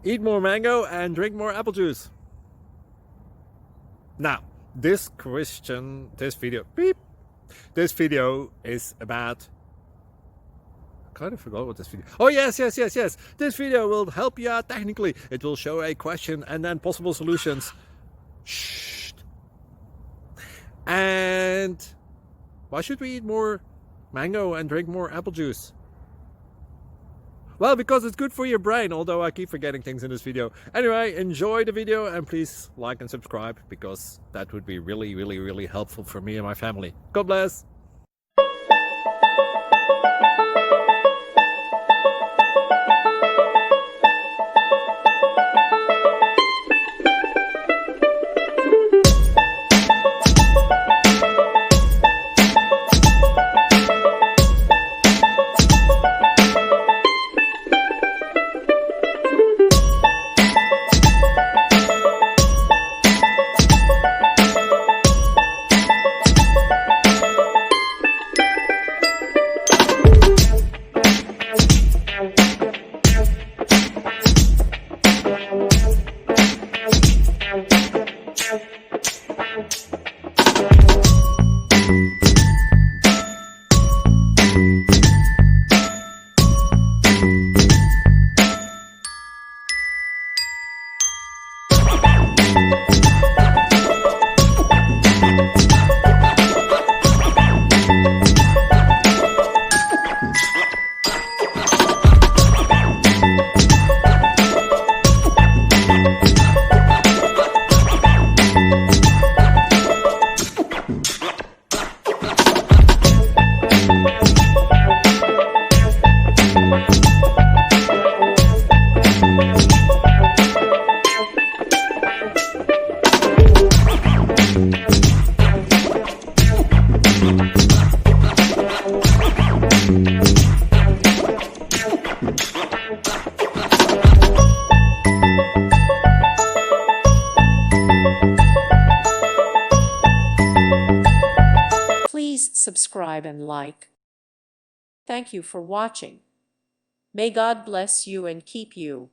Eat more mango and drink more apple juice. Now, this video is about, I kind of forgot what this video. Oh, yes. This video will help you out technically. It will show a question and then possible solutions. Shh. And why should we eat more mango and drink more apple juice? Well, because it's good for your brain, although I keep forgetting things in this video. Anyway, enjoy the video and please like and subscribe, because that would be really helpful for me and my family. God bless! Please subscribe and like. Thank you for watching. May God bless you and keep you.